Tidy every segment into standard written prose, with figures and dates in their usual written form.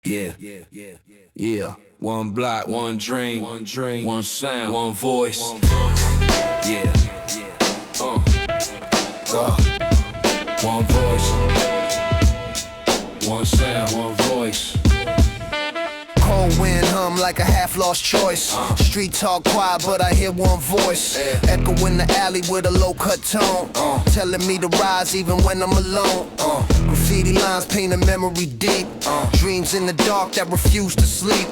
Yeah, yeah. One block, one dream, one sound, one voice. Yeah, one voice, one sound, one voice. Cold wind hum like a half-lost choice. Street talk quiet, but I hear one voice. Echo in the alley with a low-cut tone, telling me to rise even when I'm alone. Graffiti lines paint a memory deep. Dreams in the dark that refuse to sleep.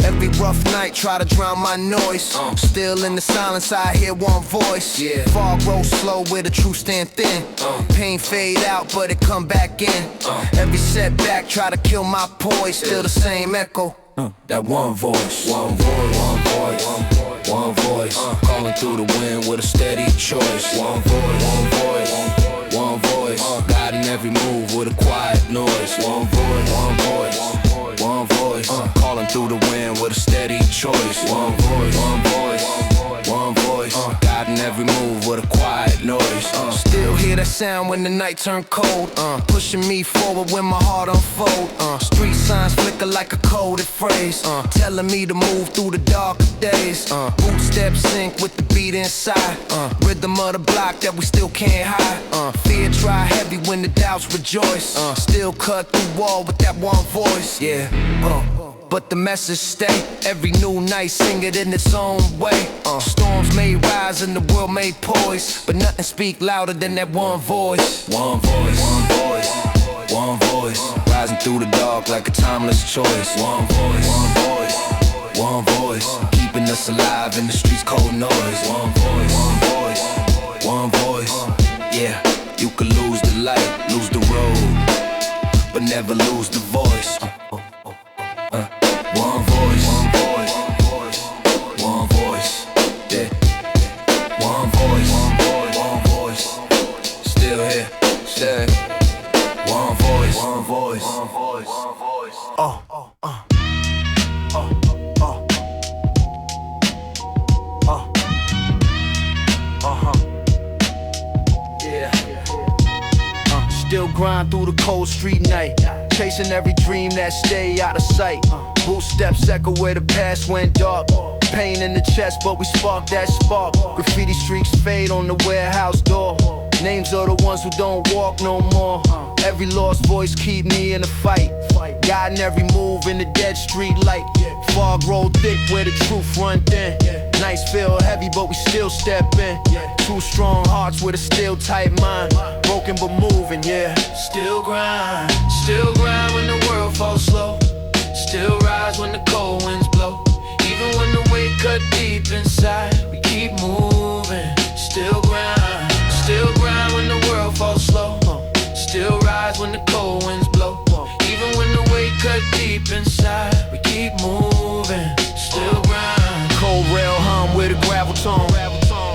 Every rough night try to drown my noise. Still in the silence I hear one voice. Fog rolls slow where the truth stand thin. Pain fade out but it come back in. Every setback try to kill my poise. Still the same echo. That one voice, one voice, one voice, one voice, calling through the wind with a steady choice. One voice, one voice, one voice, guiding every move with a quiet noise. One voice, one voice, one voice, calling through the wind with a steady choice. One voice, one voice, one voice, guiding every move with a quiet noise. Still hear that sound when the night turn cold. Pushing me forward when my heart unfold. Street signs flicker like a coded phrase, telling me to move through the darker days. Boot steps sync with the beat inside. Rhythm of the block that we still can't hide. Fear try heavy when the doubts rejoice. Still cut through wall with that one voice. But the message stay. Every new night sing it in its own way. Storms may rise and the world may poise, but nothing speak louder than that one voice. One voice, one voice, one voice, rising through the dark like a timeless choice. One voice, one voice, one voice, keeping us alive in the streets' cold noise. One voice, one voice, one voice. Yeah, you could lose the light, lose the road, but never lose the voice. One voice, one voice, one voice, yeah. One voice, one voice, one voice, still here, stay. One voice, one voice, one voice, one voice. Still grind through the cold street night, chasing every dream that stay out of sight. Boot steps echo where the past went dark. Pain in the chest, but we spark that spark. Graffiti streaks fade on the warehouse door. Names of the ones who don't walk no more. Every lost voice keep me in the fight, guiding every move in the dead street light. Fog roll thick where the truth run thin. Nights feel heavy, but we still step in. Two strong hearts with a still tight mind. Broken but moving, yeah. Still grind when the world falls slow. Still rise when the cold winds blow. Even when the weight cut deep inside, we keep moving. Still grind when the world falls slow. Still rise when the cold winds blow. Even when the weight cut deep inside, we keep moving. Still grind. Cold rail hum with a gravel tone.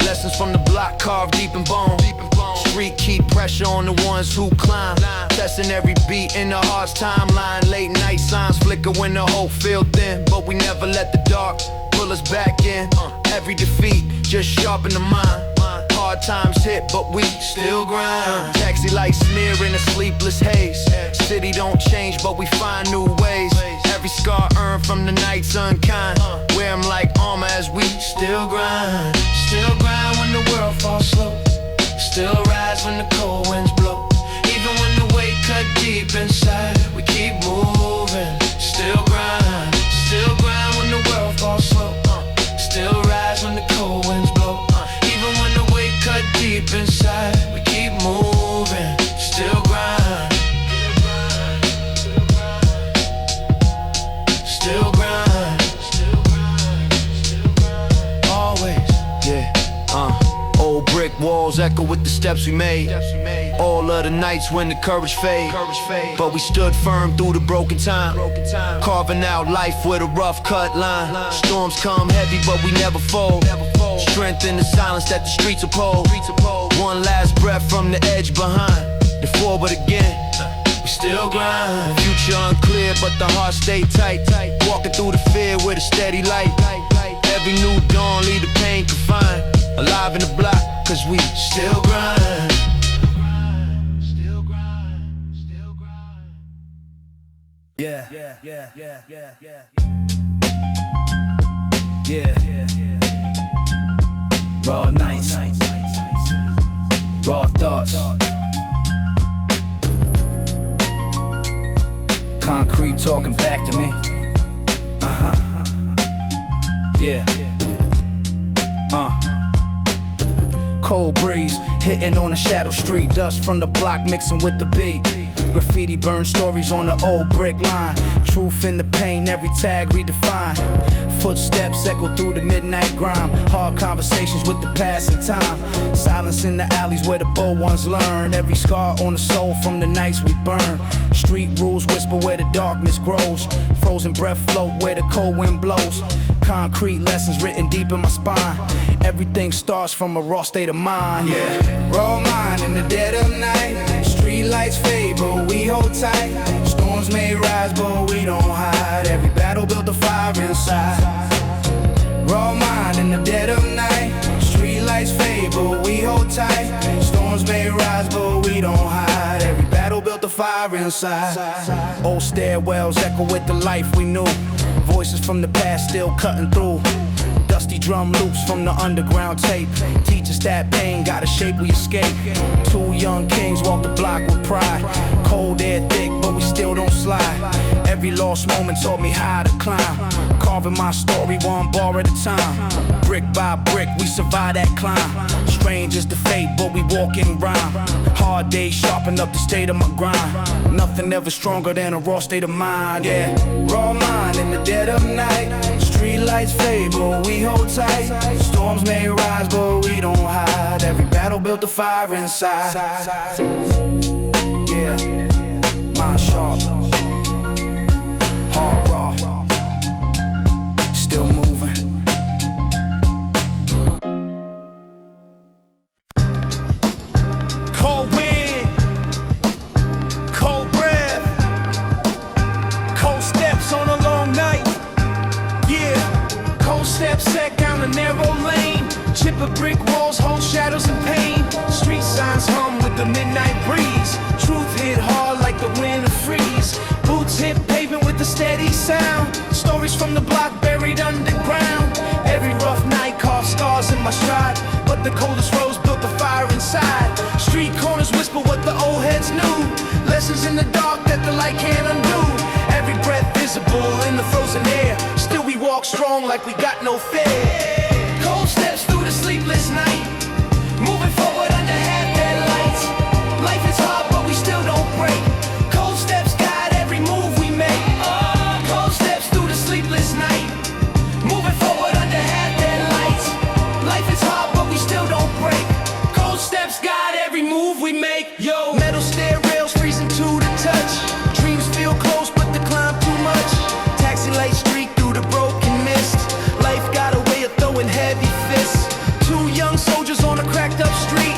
Lessons from the block carved deep in bone. Street keep pressure on the ones who climb. Testing every beat in the heart's timeline. Late night signs flicker when the hope feel thin, but we never let the dark pull us back in. Every defeat just sharpen the mind. Hard times hit, but we still grind. Taxi lights smear in a sleepless haze. City don't change, but we find new ways. Every scar earned from the night's unkind. Wear 'em like armor as we still grind. Still grind when the world falls slow. Still rise when the cold winds blow. Even when the weight cut deep inside, we keep moving. Still grind when the world falls slow. Still rise when the cold winds blow. Even when the weight cut deep inside, we keep moving. Still grind. Still grind. Always, yeah. Old brick walls echo with the steps we made. All of the nights when the courage fade, but we stood firm through the broken time. Carving out life with a rough cut line. Storms come heavy, but we never fold. Strength in the silence that the streets uphold. One last breath from the edge behind. The forward again. We still grind. Future unclear, but the heart stay tight. Walking through the fear with a steady light. Every new dawn leave the pain confined. Alive in the block, cause we still grind. Still grind. Yeah. Raw nights, raw thoughts. Concrete talking back to me. Yeah. Cold breeze hitting on a shadow street. Dust from the block mixing with the beat. Graffiti burn stories on the old brick line. Truth in the pain, every tag redefined. Footsteps echo through the midnight grime. Hard conversations with the passing time. Silence in the alleys where the bold ones learn. Every scar on the soul from the nights we burn. Street rules whisper where the darkness grows. Frozen breath float where the cold wind blows. Concrete lessons written deep in my spine. Everything starts from a raw state of mind. Yeah, raw mind in the dead of night. Street lights fade, but we hold tight. Storms may rise, but we don't hide. Every battle built a fire inside. Raw mind in the dead of night. Street lights fade, but we hold tight. Storms may rise, but we don't hide. Every battle built a fire inside. Old stairwells echo with the life we knew. Voices from the past still cutting through. Dusty drum loops from the underground tape. Teach us that pain got a shape we escape. Two young kings walk the block with pride. Cold air thick, but we still don't slide. Every lost moment taught me how to climb. Carving my story one bar at a time. Brick by brick, we survive that climb. Strange is the fate, but we walk in rhyme. Hard days sharpen up the state of my grind. Nothing ever stronger than a raw state of mind. Yeah, raw mind in the dead of night. Street lights fade, but we hold tight. Storms may rise, but we don't hide. Every battle built a fire inside. Yeah, mind sharp, hard raw, still moving. Cold wind, cold breath, cold steps on a long night. Yeah, cold steps set down a narrow lane. Chipper brick walls hold shadows and pain. Street signs hum with the midnight breeze. Truth hit hard like the winter freeze. Boots hit pavement with a steady sound. Stories from the block buried underground. Every rough night carved scars in my stride. But the coldest rose built the fire inside. Street corners whisper what the old heads knew. Lessons in the dark that the light can't undo. Every breath visible in the frozen air. Still we walk strong like we got no fear. Cold steps through the sleepless night. Moving forward under half-dead lights. Life is hard but we still don't break. Cold steps guide every move we make. Cold steps through the sleepless night. Moving forward under half-dead lights. Life is hard but we still don't break. Cold steps guide every move we make. Yo, metal stair rails freezing to the touch. Dreams feel close but the climb too much. Taxi lights streak through the broken mist. Life got a way of throwing heavy fists. Two young soldiers on a cracked up street.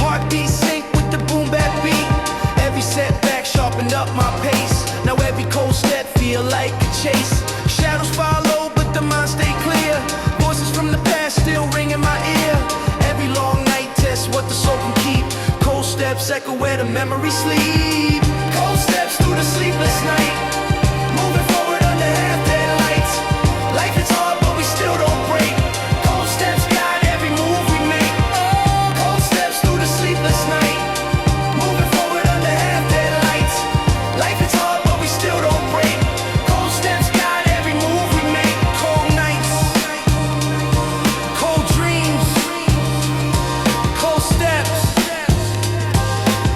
Heartbeat sync with the boom bap beat. Every setback sharpened up my pace. Now every cold step feel like a chase. Shadows follow but the mind stay clear. Voices from the past still ring in my ear. Every long night tests what the soul can keep. Cold steps echo where the memories sleep. Cold steps through the sleepless night. Moving forward under half-dead lights. Life is hard but we still don't break. Cold steps guide every move we make. Cold steps through the sleepless night. Moving forward under half-dead lights. Life is hard but we still don't break. Cold steps guide every move we make. Cold nights, cold dreams, cold steps,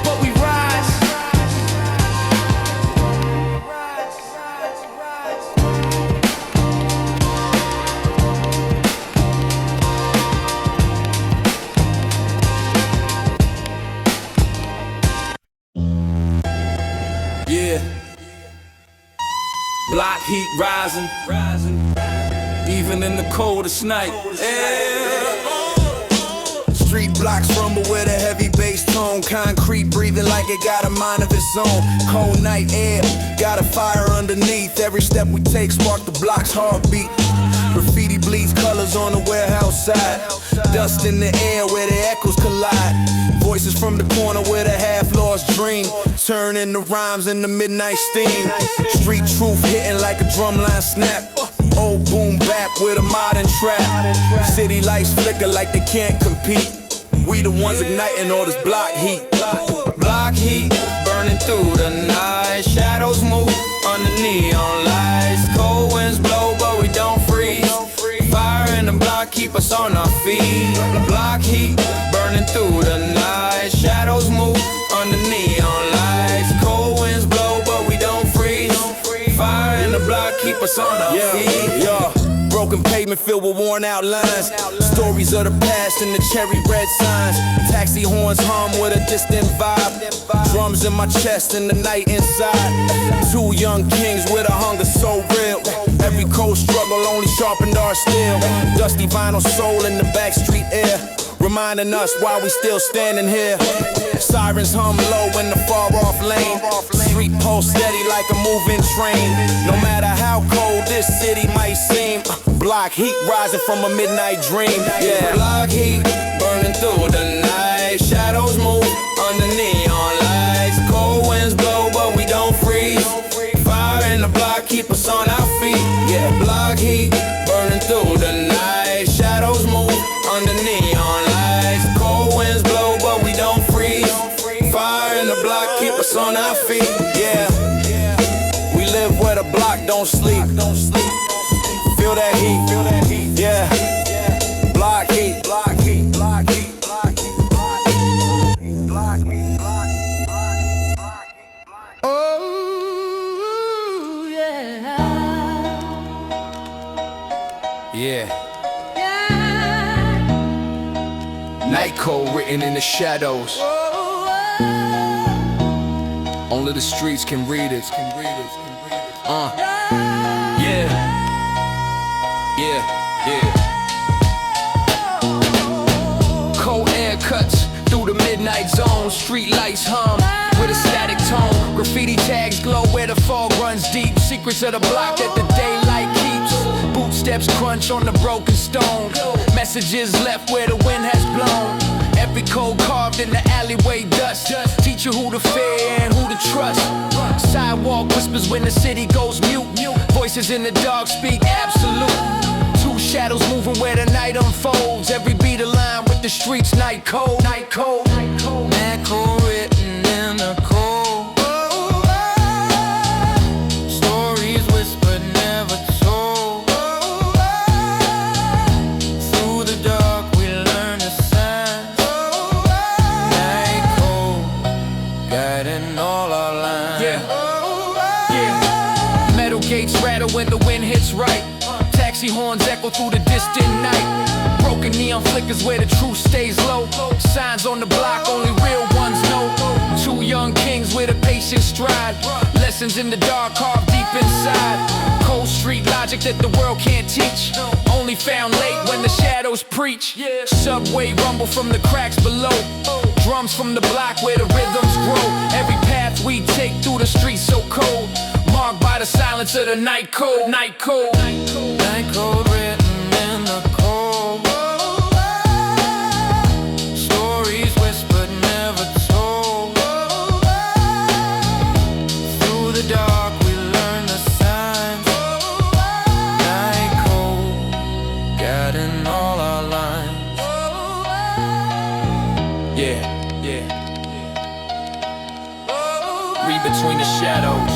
but we rise. Yeah, block heat rising, even in the coldest night. Yeah. Street blocks rumble with a heavy bass tone. Concrete breathing like it got a mind of its own. Cold night air, got a fire underneath. Every step we take spark the block's heartbeat. Graffiti bleeds colors on the warehouse side. Dust in the air where the echoes collide. Voices from the corner where the half-lost dream turn into rhymes in the midnight steam. Street truth hitting like a drumline snap. Old boom bap with a modern trap. City lights flicker like they can't compete. We the ones igniting all this block heat. Block heat burning through the night. Shadows move under neon lights. Cold winds blow but we don't freeze. Fire in the block keep us on our feet. Block heat burning through the night. Shadows move under neon lights. Cold winds blow but we don't freeze. Fire in the block keep us on our feet. Broken pavement filled with worn out lines. Stories of the past and the cherry red signs. Taxi horns hum with a distant vibe. Drums in my chest and the night inside. Two young kings with a hunger so real. Every cold struggle only sharpened our steel. Dusty vinyl soul in the backstreet air, reminding us why we still standing here. Sirens hum low in the far off lane. Street pulse steady like a moving train. No matter how cold this city might seem, block heat rising from a midnight dream. Yeah, block heat burning through the night. Shadows move under neon lights. Cold winds blow but we don't freeze. Fire in the block keep us on our feet. Yeah, block heat burning through the night. Shadows move under neon lights. Cold winds blow but we don't freeze. Fire in the block keep us on our feet. Yeah, we live where the block don't sleep. Feel that heat, yeah. Block heat, block heat, block heat, block heat, block heat, block heat, block heat. Oh, yeah. Yeah. Night code written in the shadows. Only the streets can read it. Cold air cuts through the midnight zone. Street lights hum with a static tone. Graffiti tags glow where the fog runs deep. Secrets of the block that the daylight keeps. Boot steps crunch on the broken stone. Messages left where the wind has blown. Every code carved in the alleyway dust. Teach you who to fear and who to trust. Sidewalk whispers when the city goes mute. Voices in the dark speak absolute. Two shadows moving where the night unfolds. Every beat aligned with the streets night cold. Night cold. Night cold written in the cold. Stories whispered never told. Through the dark we learn the signs. Night cold guiding all our lines. Metal gates rattle when the wind hits right. Taxi horns echo through the distant night. Broken neon flickers where the truth stays low. Signs on the block only real ones know. Two young kings with a patient stride. Lessons in the dark carved deep inside. Cold street logic that the world can't teach. Only found late when the shadows preach. Subway rumble from the cracks below. Drums from the block where the rhythms grow. Every path we take through the streets so cold. Marked by the silence of the night cold. Night cold. Night cold written in the cold. Stories whispered never told. Through the dark we learn the signs. Night cold guiding all our lines. Yeah. Read between the shadows.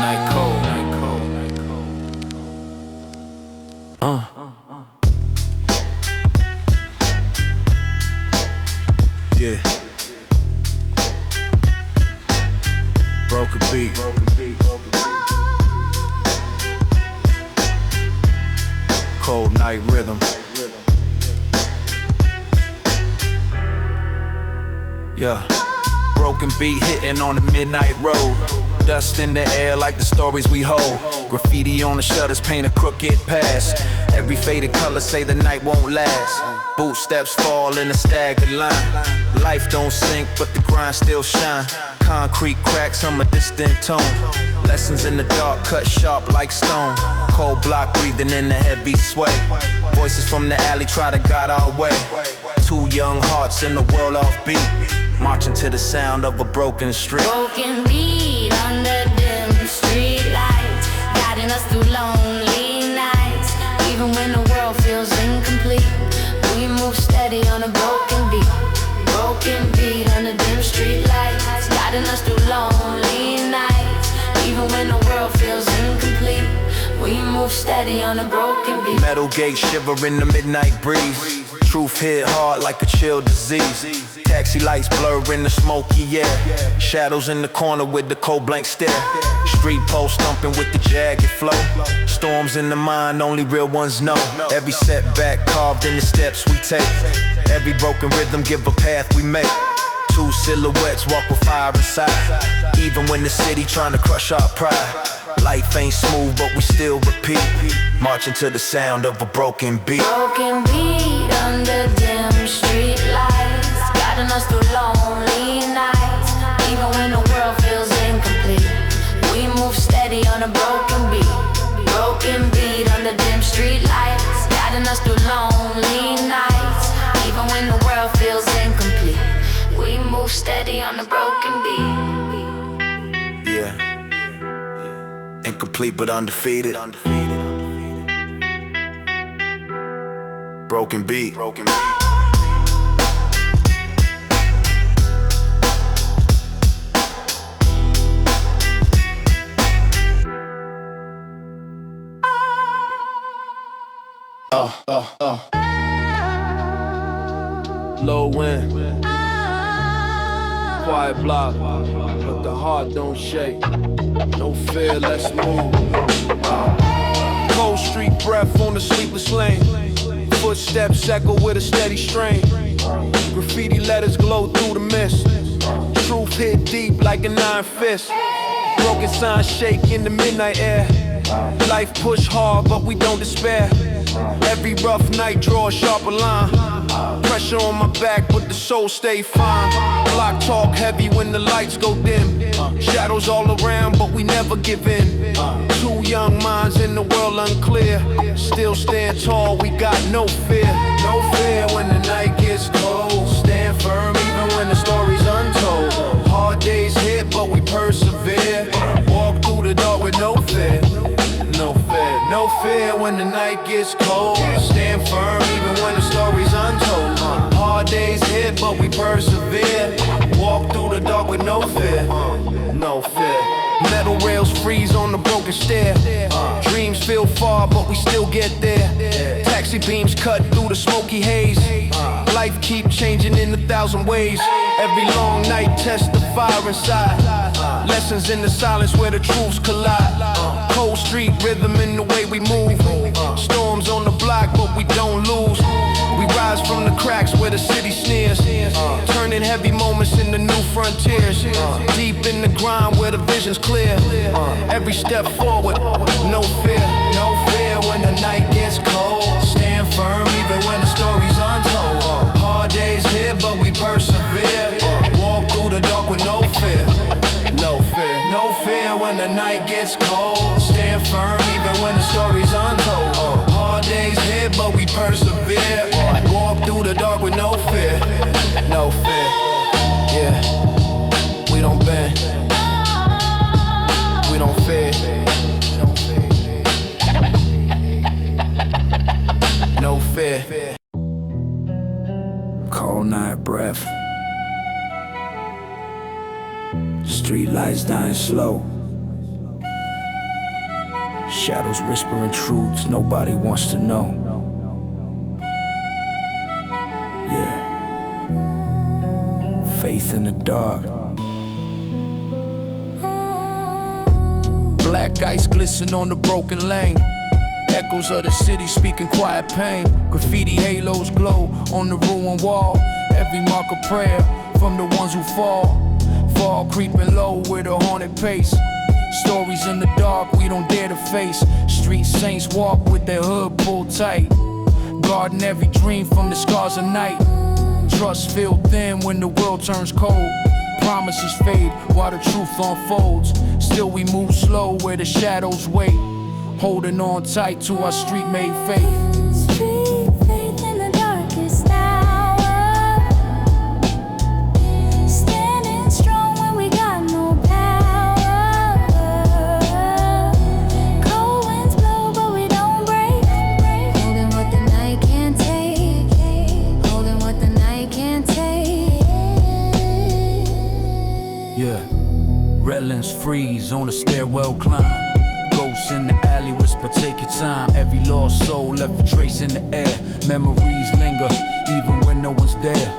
Night cold. Yeah. Broken beat. Cold night rhythm. Yeah. Broken beat hitting on the midnight road. dust in the air like the stories we hold. Graffiti on the shutters paint a crooked path. Every faded color say the night won't last. Boot steps fall in a staggered line. Life don't sink but the grind still shine. Concrete cracks on a distant tone. Lessons in the dark cut sharp like stone. Cold block breathing in the heavy sway. Voices from the alley try to guide our way. Two young hearts in the world off beat, marching to the sound of a broken street. Broken beat under dim street lights, guiding us through lonely nights. Even when the world feels incomplete, we move steady on a broken beat. Broken beat under dim street lights, guiding us through lonely nights. Even when the world feels incomplete, we move steady on a broken beat. Metal gate shiver in the midnight breeze. Truth hit hard like a chill disease. Taxi lights blur in the smoky air. Shadows in the corner with the cold blank stare. Street post thumping with the jagged flow. Storms in the mind only real ones know. Every setback carved in the steps we take. Every broken rhythm give a path we make. Two silhouettes walk with fire inside. Even when the city trying to crush our pride. Life ain't smooth but we still repeat, marching to the sound of a broken beat. Broken beat under dim street lights, guiding us through lonely nights. Even when the world feels incomplete, we move steady on a broken beat. Broken beat under dim street lights, guiding us through lonely nights. Even when the world feels incomplete, we move steady on a broken beat. Yeah. Incomplete but undefeated. Broken beat. Low wind, quiet block, but the heart don't shake. No fear, let's move. Cold street breath on the sleepless lane. Footsteps echo with a steady strain. Graffiti letters glow through the mist. Truth hit deep like a 9 fist. Broken signs shake in the midnight air. Life push hard but we don't despair. Every rough night draw a sharper line. Pressure on my back but the soul stay fine. Block talk heavy when the lights go dim. Shadows all around but we never give in. Two young minds in the world unclear. Still stand tall, we got no fear. No fear when the night gets cold. Stand firm even when the story's untold. Hard days hit but we persevere. Walk through the dark with no fear. No fear, no fear when the night gets cold. Stand firm even when the story's untold. Hard days hit but we persevere. Walk through the dark with no fear. No fear. Metal rails freeze on the broken stair. Dreams feel far but we still get there. Taxi beams cut through the smoky haze. Life keep changing in 1,000 ways. Every long night test the fire inside. Lessons in the silence where the truths collide. Cold street rhythm in the way we move. Storms on the block but we don't lose. We rise from the cracks where the city sneers. Turning heavy moments into new frontiers. Deep in the grind where the vision's clear. Every step forward, no fear. No fear when the night gets cold. Stand firm even when the story's untold. Hard days hit but we persevere. Walk through the dark with no fear. No fear, no fear when the night gets cold. Stand firm even when the story's untold. Hard days hit but we persevere. Walk through the dark with no fear. No fear, yeah. We don't bend. We don't fear. No fear. Cold night breath. Street lights dying slow. Shadows whispering truths nobody wants to know. Yeah. Faith in the dark. Black ice glisten on the broken lane. Echoes of the city speaking quiet pain. Graffiti halos glow on the ruined wall. Every mark of prayer from the ones who fall. fall, creeping low with a haunted pace. Stories in the dark we don't dare to face. Street saints walk with their hood pulled tight, guarding every dream from the scars of night. Trust feel thin when the world turns cold. Promises fade while the truth unfolds. Still we move slow where the shadows wait, holding on tight to our street-made faith. Street faith in the darkest hour, standing strong when we got no power. Cold winds blow but we don't break, holding what the night can't take, holding what the night can't take. Yeah, redlands freeze on a stairwell climb. Ghosts in the alley whisper, take your time. Every lost soul left a trace in the air. Memories linger even when no one's there.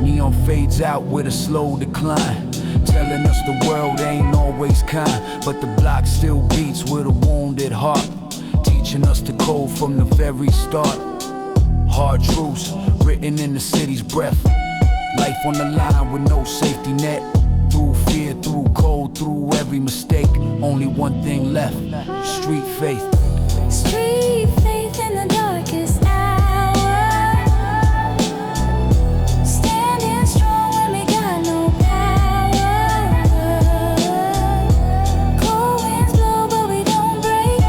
Neon fades out with a slow decline, telling us the world ain't always kind. But the block still beats with a wounded heart, teaching us the code from the very start. Hard truths written in the city's breath. Life on the line with no safety net. Through fear, through cold, through every mistake, only one thing left: street faith. Street faith in the darkest hour, standing strong when we got no power. Cold winds blow but we don't break,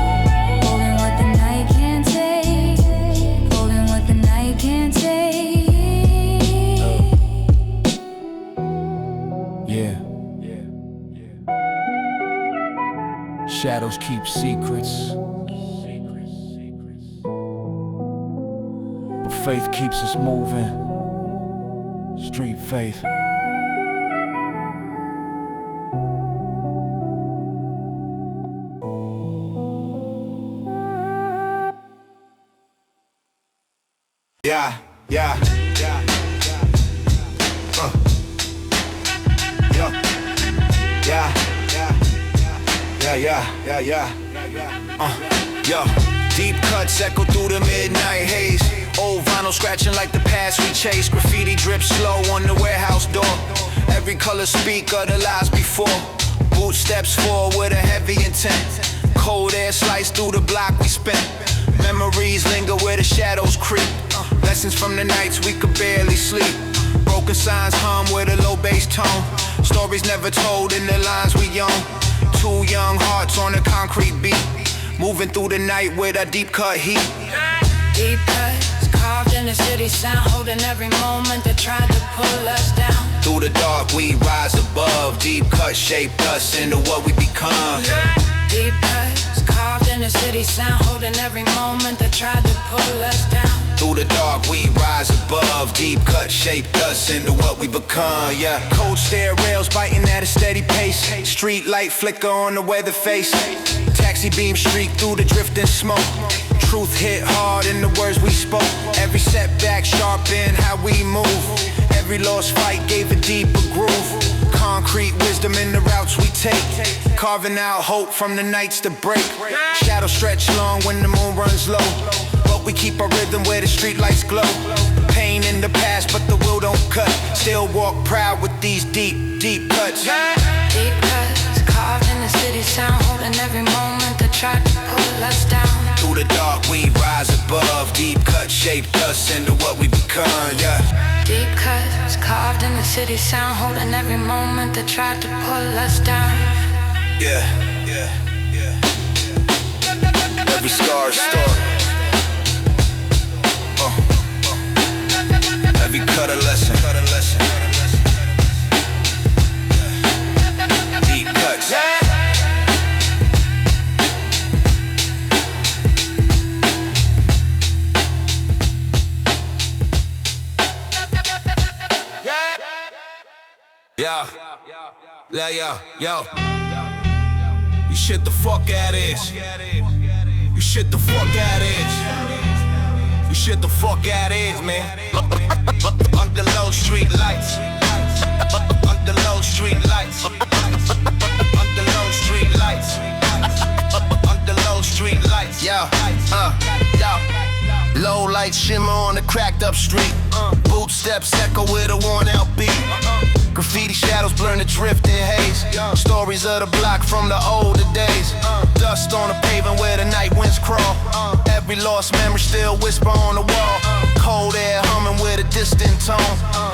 holding what the night can't take, holding what the night can't take. Yeah. Shadows keep secrets, but faith keeps us moving. Street faith. Yeah, yeah, yeah, yeah, yeah, yeah, yeah. Yo, deep cuts echo through the midnight haze. Old vinyl scratching like the past we chase. Graffiti drips slow on the warehouse door. Every color speak of the lies before. Boot steps forward with a heavy intent. Cold air slice through the block we spent. Memories linger where the shadows creep. Lessons from the nights we could barely sleep. Broken signs hum with a low bass tone. Stories never told in the lines we own. Two young hearts on a concrete beat, moving through the night with a deep cut heat. Deep cuts carved in the city sound, holding every moment that tried to pull us down. Through the dark we rise above. Deep cuts shaped us into what we become. Deep cuts carved in the city sound, holding every moment that tried to pull us down. Through the dark we rise above. Deep cuts shaped us into what we become, yeah. Cold stair rails biting at a steady pace. Street light flicker on the weather face. Taxi beam streak through the drifting smoke. Truth hit hard in the words we spoke. Every setback sharpened how we move. Every lost fight gave a deeper groove. Concrete wisdom in the routes we take. Carving out hope from the nights to break. Shadows stretch long when the moon runs low, but we keep our rhythm where the street lights glow. Pain in the past but the will don't cut. Still walk proud with these deep, deep cuts. Deep cuts carved in the city sound, holding every moment that tried to pull us down. Through the dark we rise above. Deep cuts shaped us into what we become, yeah. Deep cuts carved in the city sound, holding every moment that tried to pull us down. Yeah, yeah, yeah. Every scar is story. Every cut a lesson. Deep cuts. Yo. You shit the fuck out is. You shit the fuck out is. You shit the fuck out is, man. Under low street lights. Under low street lights. Under low street lights. Under low street lights. Yo. Low lights shimmer on the cracked up street. Boot steps echo with a worn out beat. Graffiti shadows blurring the drift in haze. Stories of the block from the older days. Dust on the pavement where the night winds crawl. Every lost memory still whisper on the wall. Cold air humming with a distant tone.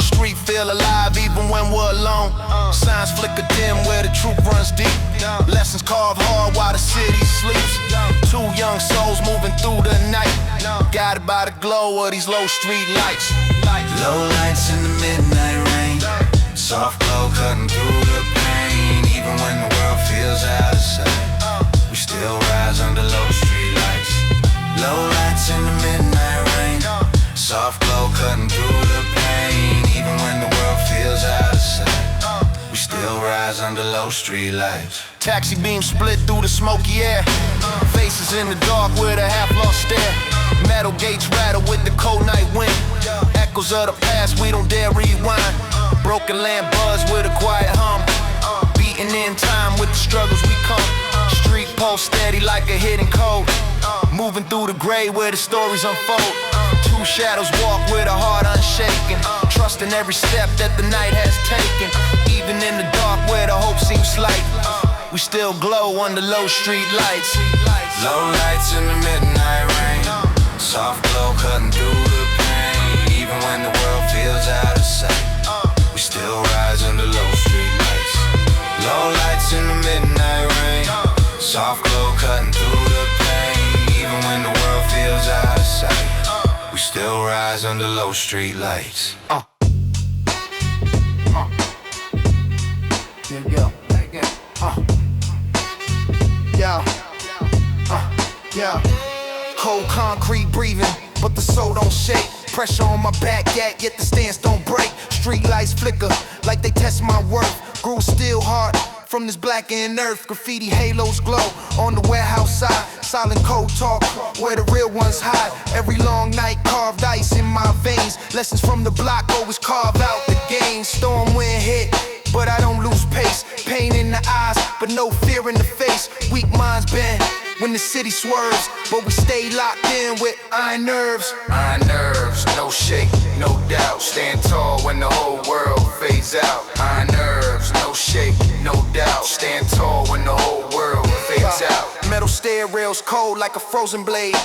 Street feel alive even when we're alone. Signs flicker dim where the truth runs deep. Lessons carved hard while the city sleeps. Two young souls moving through the night, guided by the glow of these low street lights. Low lights in the midnight rain, soft glow cutting through the pain. Even when the world feels out of sight, we still rise under low street lights. Low lights in the midnight rain, soft glow cutting through the pain. Even when the world feels out of sight, we still rise under low street lights. Taxi beams split through the smoky air. Faces in the dark with a half-lost stare. Metal gates rattle with the cold night wind. Echoes of the past we don't dare rewind. Broken lamp buzz with a quiet hum. Beating in time with the struggles we come. Street pulse steady like a hidden code. Moving through the gray where the stories unfold. Two shadows walk with a heart unshaken. Trusting every step that the night has taken. Even in the dark where the hope seems slight, we still glow under low street lights. Low lights in the midnight rain, soft glow cutting through the pain. Even when the world feels out of sight, we still rise under low street lights. Low lights in the midnight rain, soft glow cutting through the pain. Even when the world feels out of sight, we still rise under low street lights. Here we go. Yeah. Cold concrete breathing, but the soul don't shake. Pressure on my back, yet the stance don't break. Street lights flicker like they test my worth. Grew still hard from this blackened earth. Graffiti halos glow on the warehouse side. Silent code talk where the real ones hide. Every long night carved ice in my veins. Lessons from the block always carve out the game. Storm wind hit, but I don't lose pace. Pain in the eyes, but no fear in the face. Weak minds bend when the city swerves, but we stay locked in with iron nerves. Iron nerves, no shake, no doubt. Stand tall when the whole world fades out. Iron nerves, no shake, no doubt. Stand tall when the whole world fades out. Metal stair rails cold like a frozen blade.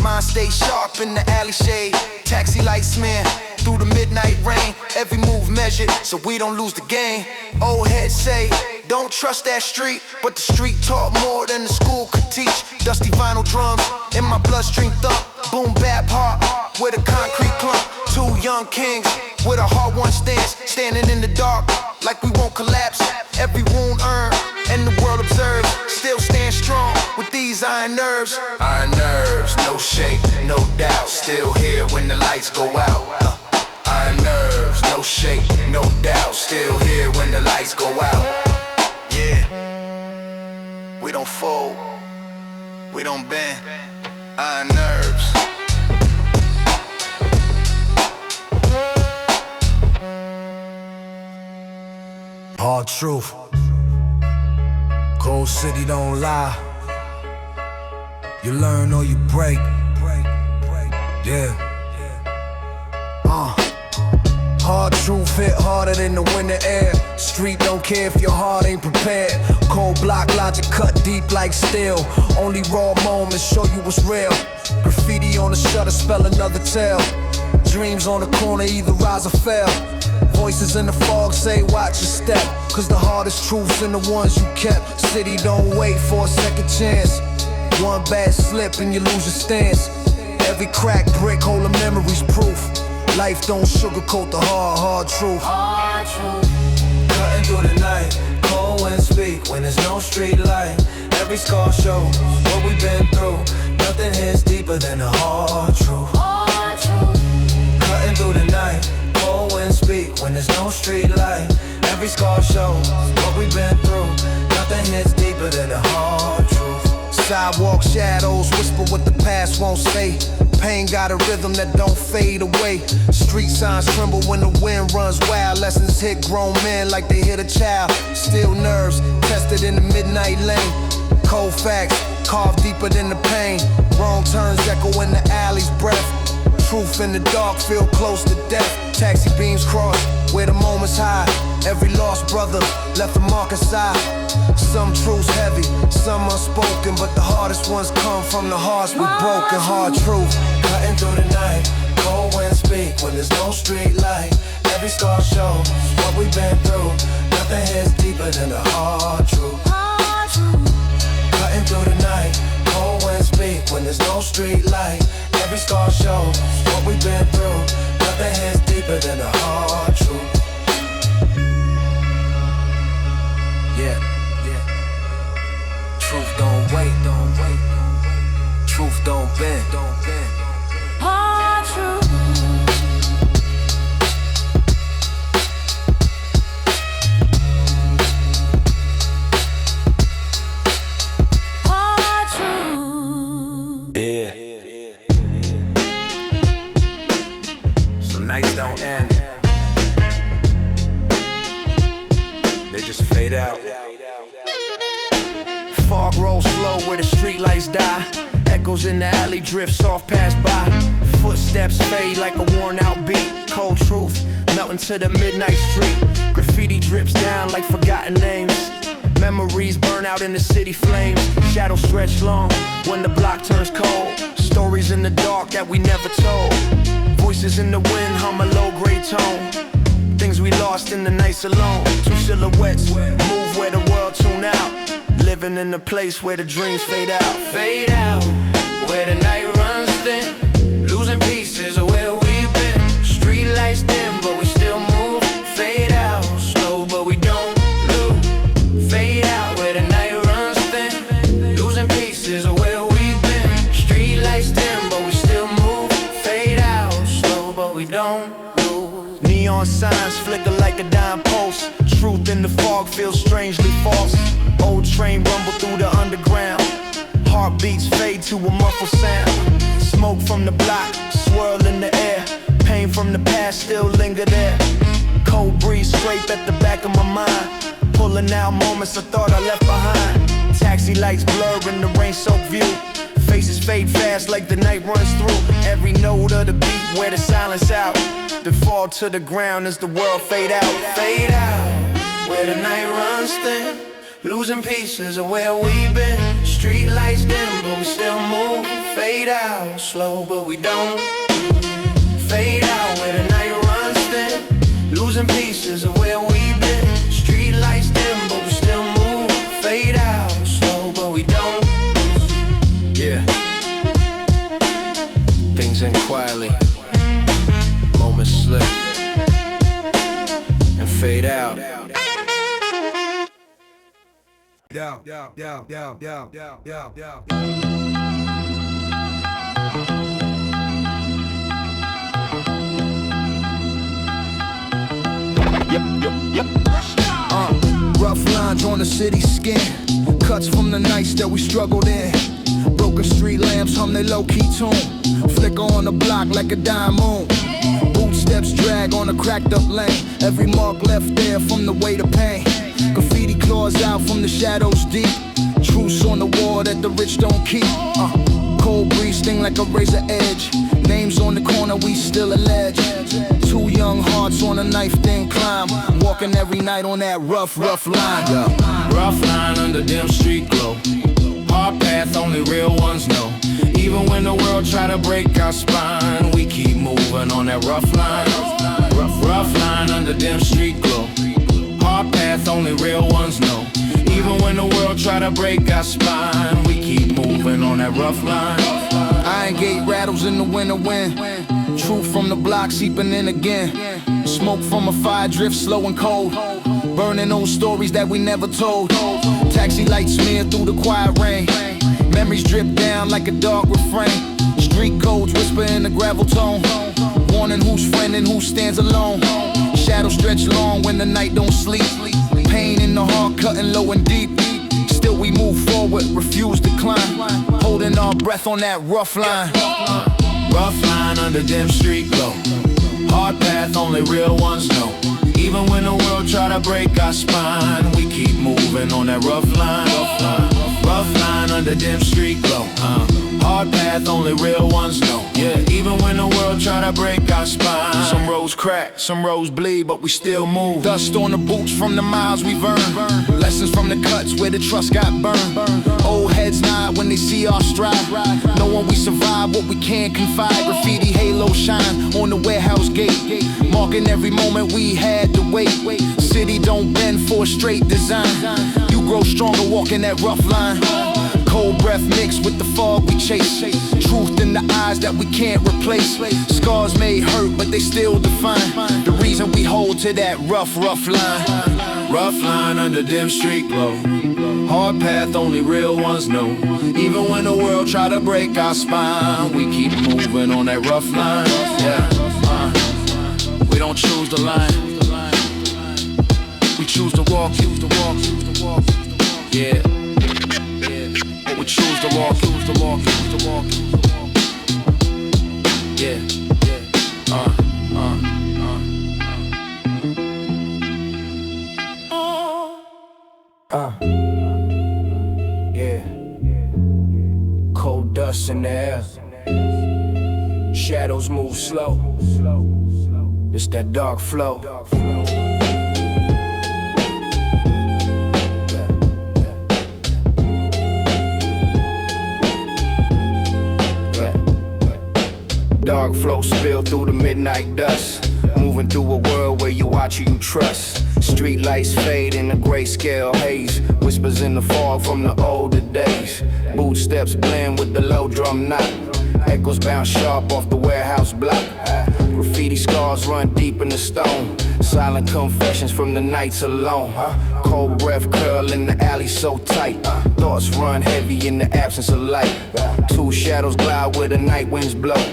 Mind stay sharp in the alley shade. Taxi lights man through the midnight rain. Every move measured so we don't lose the game. Old heads say don't trust that street, but the street taught more than the school could teach. Dusty vinyl drums in my bloodstream thump. Boom bap heart with a concrete clump. Two young kings with a hard one stance. Standing in the dark like we won't collapse. Every wound earned and the world observes. Still stand strong with these iron nerves. Iron nerves, no shake, no doubt. Still here when the lights go out. Iron nerves, no shake, no doubt. Still here when the lights go out. Yeah, we don't fold, we don't bend. Iron nerves. Hard truth. Cold city don't lie. You learn or you break. Yeah. Hard truth hit harder than the winter air. Street don't care if your heart ain't prepared. Cold block logic cut deep like steel. Only raw moments show you what's real. Graffiti on the shutter spell another tale. Dreams on the corner either rise or fail. Voices in the fog say watch your step, cause the hardest truths in the ones you kept. City don't wait for a second chance. One bad slip and you lose your stance. Every cracked brick hold a memory's proof. Life don't sugarcoat the hard truth. Cutting through the night, cold wind speak when there's no street light. Every scar shows what we've been through. Nothing hits deeper than the hard truth. Cutting through the night, cold wind speak when there's no street light. Every scar shows what we've been through. Nothing hits deeper than the hard truth. Sidewalk shadows whisper what the past won't say. Pain got a rhythm that don't fade away. Street signs tremble when the wind runs wild. Lessons hit grown men like they hit a child. Still nerves tested in the midnight lane. Cold facts carved deeper than the pain. Wrong turns echo in the alley's breath. truth in the dark, feel close to death. Taxi beams cross where the moment's high. Every lost brother left a mark inside. Some truths heavy, some unspoken, but the hardest ones come from the hearts we broken. Hard truth, cutting through the night. Cold winds speak when there's no street light. Every scar shows what we've been through. Nothing hits deeper than the hard truth. Cutting through the night. Cold winds speak when there's no street light. Every scar shows what we've been through. Nothing hits deeper than the hard truth. Yeah. Truth don't wait. Truth don't bend. Hard truth. Hard truth. Yeah. Some nights don't end. They just fade out. Fog rolls slow where the streetlights die. Echoes in the alley drift soft pass by. Footsteps fade like a worn out beat. Cold truth melting to the midnight street. Graffiti drips down like forgotten names. Memories burn out in the city flames. Shadows stretch long when the block turns cold. Stories in the dark that we never told. Voices in the wind hum a low-grade tone. Things we lost in the nights alone. Two silhouettes move where the world tune out. Living in a place where the dreams fade out. Fade out, where the night runs thin. Losing pieces of where we've been. Street lights dim, but we still move. Fade out, slow, but we don't lose. Fade out, where the night runs thin. Losing pieces of where we've been. Street lights dim, but we still move. Fade out, slow, but we don't lose. Neon signs flicker like a dime post. Truth in the fog feels strangely false. Old train rumble through the underground. Heartbeats fade to a muffled sound. Smoke from the block, swirl in the air. Pain from the past still linger there. Cold breeze scrape at the back of my mind. Pulling out moments I thought I left behind. Taxi lights blur in the rain-soaked view. Faces fade fast like the night runs through. Every note of the beat wear the silence out. Then fall to the ground as the world fade out. Fade out, where the night runs thin. Losing pieces of where we've been. Street lights dim, but we still move. Fade out, slow, but we don't. Fade out, where the night runs thin. Losing pieces of where we've been. Street lights dim, but we still move. Fade out, slow, but we don't. Yeah. Things end quietly. Moments slip and fade out. Yeah. Rough lines on the city's skin. Cuts from the nights that we struggled in. Broken street lamps hum their low-key tune. Flicker on the block like a dime moon. Boot steps drag on a cracked up lane. Every mark left there from the weight of pain. Graffiti claws out from the shadows deep. Truce on the wall that the rich don't keep. Cold breeze sting like a razor edge. Names on the corner, we still allege. Two young hearts on a knife-thin climb. Walking every night on that rough line. Rough line under dim street glow. Hard path only real ones know. Even when the world try to break our spine, we keep moving on that rough line. Rough line under dim street glow. Hard path only real ones know. Even when the world try to break our spine, we keep moving on that rough line. Iron gate rattles in the winter wind. Truth from the block seeping in again. Smoke from a fire drift slow and cold. Burning old stories that we never told. Taxi lights smear through the quiet rain. Memories drip down like a dark refrain. Street codes whisper in the gravel tone. Warning who's friend and who stands alone. Shadows stretch long when the night don't sleep. Pain in the heart cutting low and deep. Still we move forward, refuse to climb. Holding our breath on that rough line. Rough line under dim street glow. Hard path only real ones know. Even when the world try to break our spine, we keep moving on that rough line. Rough line under dim street glow. Hard path, only real ones know. Yeah, even when the world try to break our spine. Some roads crack, some roads bleed, but we still move. Dust on the boots from the miles we've earned. Lessons from the cuts where the trust got burned. Old heads nod when they see our stride. Knowing we survive what we can't confide. Graffiti halo shine on the warehouse gate, marking every moment we had to wait. City don't bend for a straight design. You grow stronger walking that rough line. Cold breath mixed with the fog we chase. Truth in the eyes that we can't replace. Scars may hurt, but they still define the reason we hold to that rough line. Rough line under dim street glow. Hard path, only real ones know. Even when the world try to break our spine, we keep moving on that rough line. Yeah, we don't choose the line. We choose to walk. Yeah. We choose to walk. Yeah. Yeah. Cold dust in the air. Shadows move slow. It's that dark flow. Dark flow spill through the midnight dust. Moving through a world where you watch who you trust. Street lights fade in the grayscale haze. Whispers in the fog from the older days. Boot steps blend with the low drum knot. Echoes bounce sharp off the warehouse block. Graffiti scars run deep in the stone. Silent confessions from the nights alone. Cold breath curl in the alley so tight. Thoughts run heavy in the absence of light. Two shadows glide where the night winds blow.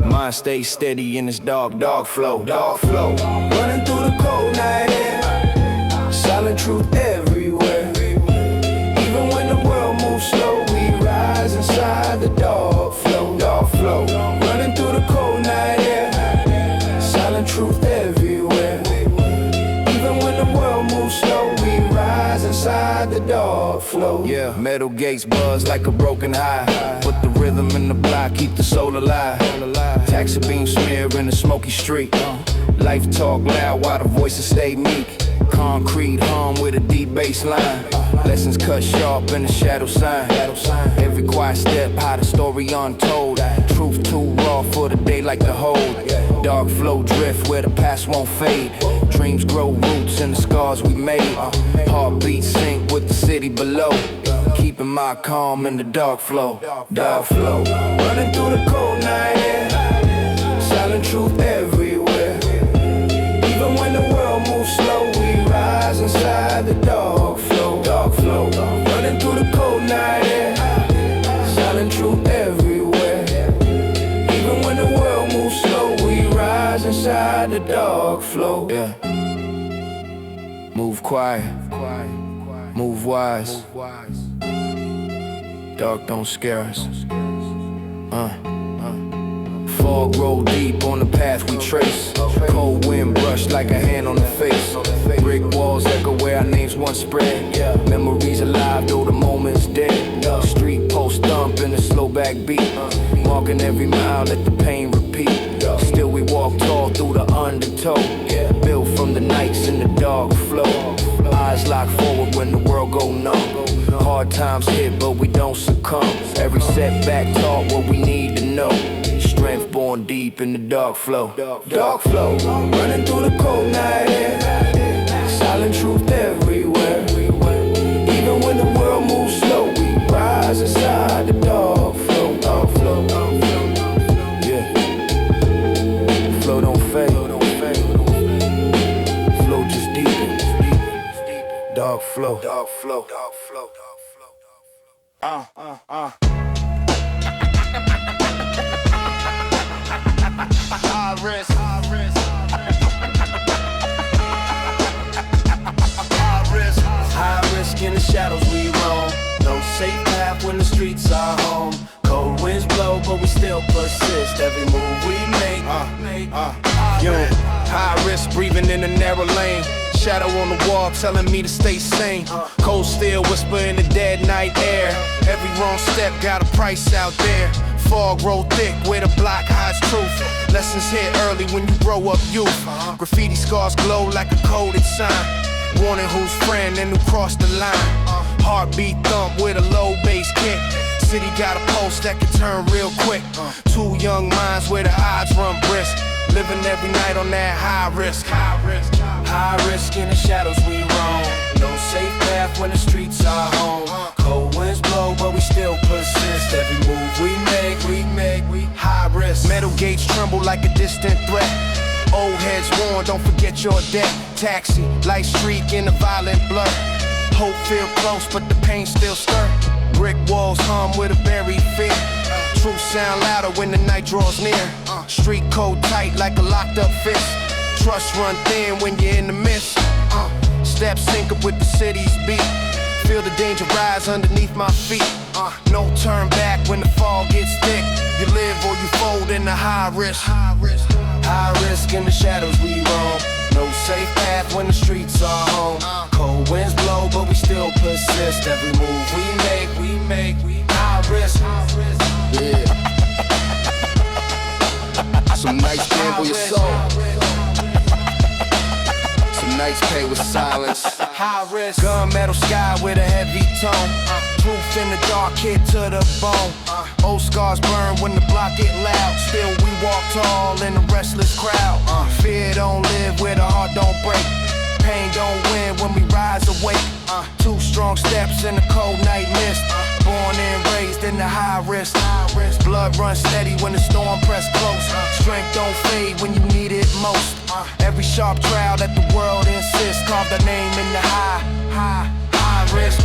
Mind stays steady in this dark flow. Running through the cold night air. Silent truth everywhere. Even when the world moves slow, we rise inside the dark flow. Running through the cold night air. Silent truth everywhere. Even when the world moves slow, we rise inside the dark flow. Yeah, metal gates buzz like a broken high. Put the rhythm in the block, keep the soul alive. Taxi beam smear in the smoky street. Life talk loud while the voices stay meek. Concrete hum with a deep bass line. Lessons cut sharp in the shadow sign. Every quiet step, how the story untold. Truth too raw for the daylight to hold. Dark flow drift where the past won't fade. Dreams grow roots in the scars we made. Heartbeats sync with the city below. Keeping my calm in the dark flow. Running through the cold night air. Silent truth everywhere. Even when the world moves slow, we rise inside the dark flow. Running through the cold night air. Silent truth everywhere. Even when the world moves slow, we rise inside the dark flow. Yeah. Move quiet. Move wise. Dark don't scare us. Fog roll deep on the path we trace. Cold wind brush like a hand on the face. Brick walls echo where our names once spread. Memories alive though the moment's dead. Street post thump in a slow back beat. Marking every mile, let the pain repeat. Still we walk tall through the undertow. Built from the nights in the dark flow. Eyes locked forward when the world go numb. Hard times hit but we don't succumb. Every setback taught what we need to know. Strength born deep in the dark flow. Running through the cold night air. Silent truth everywhere. Even when the world moves slow, we rise inside the dark flow. Yeah. Flow don't fade. Flow just deepens. Dark flow. High risk in the shadows we roam. No safe path when the streets are home. Cold winds blow, but we still persist. Every move we make. High risk breathing in a narrow lane. Shadow on the wall telling me to stay sane. Cold steel whisper in the dead night air. Every wrong step got a price out there. Fog roll thick where the block hides truth. Lessons hit early when you grow up youth. Graffiti scars glow like a coded sign, warning who's friend and who crossed the line. Heartbeat thump with a low bass kick. City got a pulse that can turn real quick. Two young minds where the odds run brisk. Living every night on that high risk. High risk in the shadows we roam. No safe path when the streets are home. Cold winds blow but we still persist. Every move we make, we high risk. Metal gates tremble like a distant threat. Old heads warn, don't forget your debt. Taxi, light streak in the violent blood. Hope feel close but the pain still stir. Brick walls hum with a buried fear. Truth sound louder when the night draws near. Street code tight like a locked up fist. Trust run thin when you're in the mist. Steps sync up with the city's beat. Feel the danger rise underneath my feet. No turn back when the fog gets thick. You live or you fold in the high risk. High risk in the shadows we roam. No safe path when the streets are home. Cold winds blow but we still persist. Every move we make, we high risk. Yeah. Some nights gamble your soul. Some nights pay with silence. High risk. Gunmetal sky with a heavy tone. Proof in the dark, hit to the bone. Old scars burn when the block get loud. Still we walk tall in a restless crowd. Fear don't live where the heart don't break. Pain don't win when we rise awake. Two strong steps in the cold night mist. Born and raised in the high risk. Blood runs steady when the storm press close. Strength don't fade when you need it most. Every sharp trial that the world insists. Carve the name in the high risk.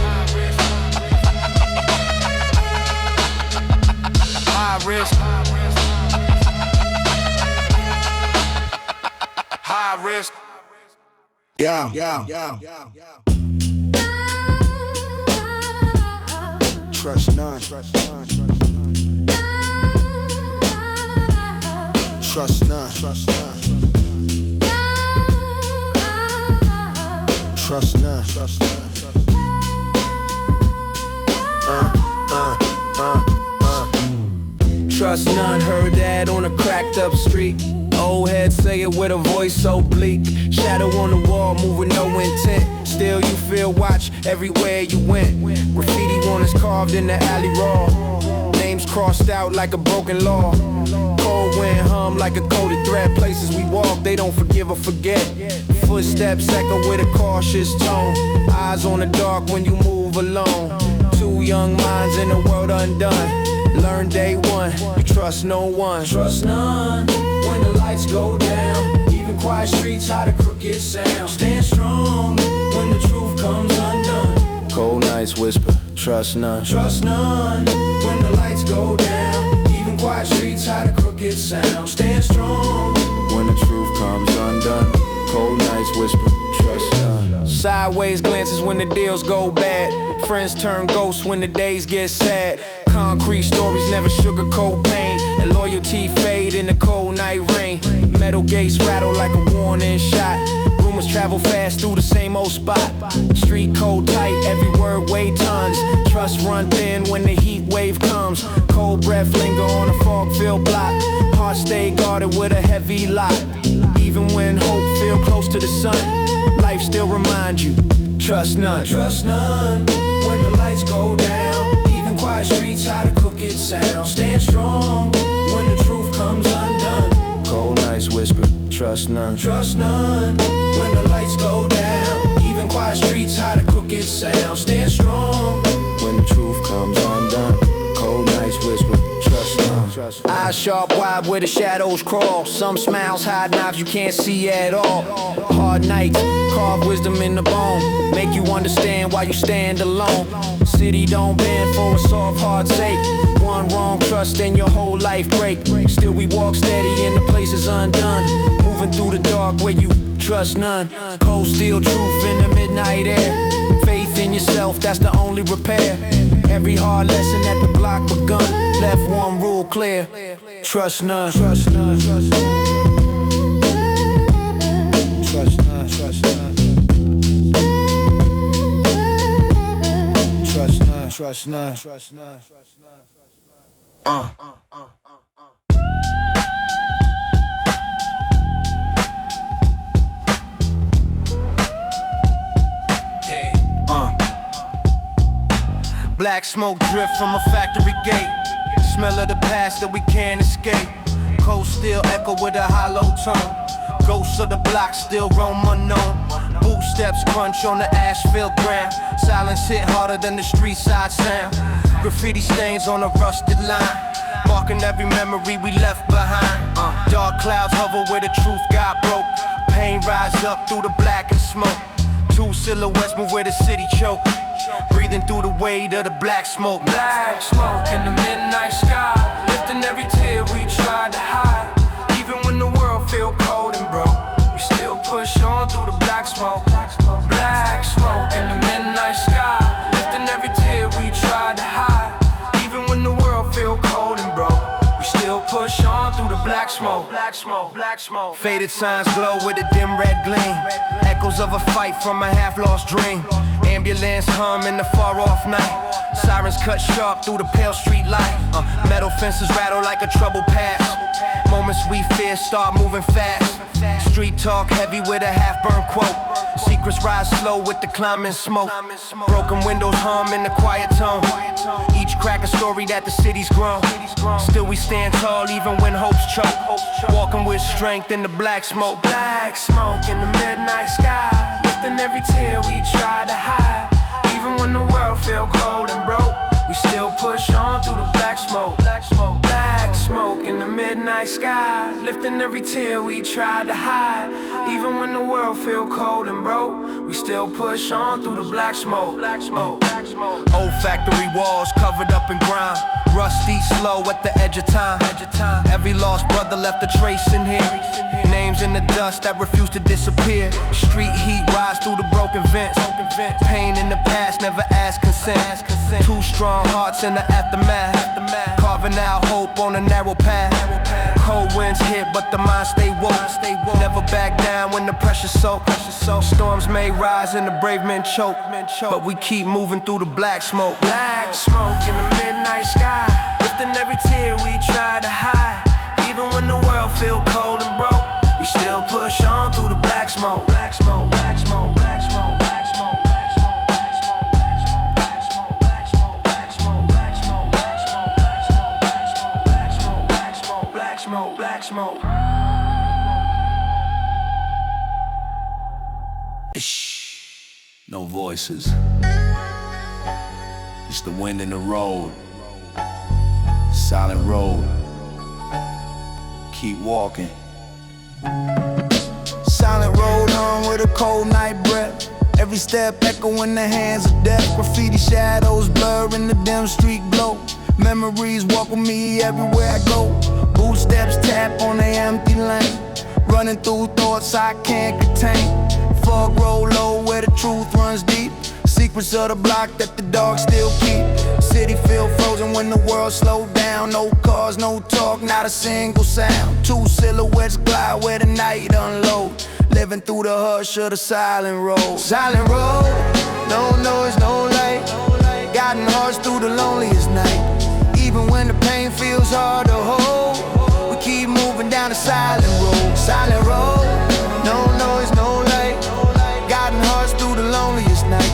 High risk. High risk. Yeah. Trust none. Trust none. Trust none. Trust none. Trust none. Trust none, heard that on a cracked up street. Old head say it with a voice so bleak. Shadow on the wall, moving no intent. Still you feel watch everywhere you went. Graffiti on us carved in the alley raw. Names crossed out like a broken law. Cold wind hum like a coded thread. Places we walk, they don't forgive or forget. Footsteps echo with a cautious tone. Eyes on the dark when you move alone. Two young minds in a world undone. Learn day one, you trust no one. Trust none when the lights go down. Even quiet streets hide a crooked sound. Stand strong when the truth comes undone. Cold nights whisper, trust none. Trust none when the lights go down. Even quiet streets hide a crooked sound. Stand strong when the truth comes undone. Cold nights whisper, trust none. Sideways glances when the deals go bad. Friends turn ghosts when the days get sad. Concrete stories never sugarcoat pain. And loyalty fade in the cold night rain. Metal gates rattle like a warning shot. Rumors travel fast through the same old spot. Street code tight, every word weigh tons. Trust run thin when the heat wave comes. Cold breath linger on a fog-filled block. Heart stay guarded with a heavy lock. Even when hope feel close to the sun, life still reminds you, trust none. Trust none when the lights go down. Even quiet streets hide a crooked sound. Stand strong when the truth comes undone. Cold nights whisper, trust none. Trust none when the lights go down. Even quiet streets hide a crooked sound. Stand strong when the truth comes undone. Cold nights whisper, trust none. Eyes sharp wide where the shadows crawl. Some smiles hide knives you can't see at all. Hard nights carve wisdom in the bone. Make you understand why you stand alone. City don't bend for a soft heart's sake. One wrong trust and your whole life break. Still we walk steady and the place is undone. Moving through the dark where you trust none. Cold steel truth in the midnight air. Faith in yourself, that's the only repair. Every hard lesson at the block begun. Left one rule clear, trust none. Trust none. Trust none. Trust none. Trust none. trust none, trust none, trust none. Black smoke drift from a factory gate. Smell of the past that we can't escape. Cold steel echo with a hollow tone. Ghosts of the block still roam unknown. Boot steps crunch on the asphalt ground. Silence hit harder than the street side sound. Graffiti stains on a rusted line, marking every memory we left behind. Dark clouds hover where the truth got broke. Pain rise up through the black and smoke. Two silhouettes move where the city choke. Breathing through the weight of the black smoke. Black smoke in the midnight sky, lifting every tear we tried to hide. Even when the world feel cold and broke, we still push on through the black smoke. Black smoke in the midnight sky, lifting every tear we tried to hide. Even when the world feel cold and broke, we still push on through the black smoke. Black smoke, black smoke. Faded signs glow with a dim red gleam. Echoes of a fight from a half-lost dream. Ambulance hum in the far-off night. Sirens cut sharp through the pale street light. Metal fences rattle like a troubled past. Moments we fear start moving fast. Street talk heavy with a half-burned quote. Secrets rise slow with the climbing smoke. Broken windows hum in the quiet tone. Each crack a story that the city's grown. Still we stand tall even when hopes choke. Walking with strength in the black smoke. Black smoke in the midnight sky, lifting every tear we try to hide. Even when the world feel cold and broke, we still push on through the black smoke. Black smoke, black smoke in the midnight sky, lifting every tear we tried to hide. Even when the world feel cold and broke, we still push on through the black smoke. Black smoke, black smoke. Old factory walls covered up in grime. Rusty, slow at the edge of time. Every lost brother left a trace in here. Names in the dust that refuse to disappear. Street heat rise through the broken vents. Pain in the past, never asked consent. Two strong hearts in the aftermath. Carving out hope on a narrow path. Cold winds hit, but the mind stay woke. Never back down when the pressure's so. Storms may rise and the brave men choke, but we keep moving through the black smoke. Black smoke in the midnight sky, lifting every tear we try to hide. Even when the world feel cold and broke, we still push on through the black smoke. Black smoke, black smoke, black smoke, black smoke, black smoke, black smoke, black smoke, black smoke, black smoke, black smoke, black smoke, black smoke, black smoke, black smoke, black smoke, black smoke, black smoke. No voices. It's the wind in the road. Silent road. Keep walking. Silent road hung with a cold night breath. Every step echo in the hands of death. Graffiti shadows blur in the dim street glow. Memories walk with me everywhere I go. Boot steps tap on the empty lane. Running through thoughts I can't contain. Fog roll low where the truth runs deep. Secrets of the block that the dogs still keep. City feel frozen when the world slowed down. No cars, no talk, not a single sound. Two silhouettes glide where the night unload. Living through the hush of the silent road. Silent road, no noise, no light. Guiding hearts through the loneliest night. Even when the pain feels hard to hold, we keep moving down the silent road. Silent road, no noise, no light. Guiding hearts through the loneliest night.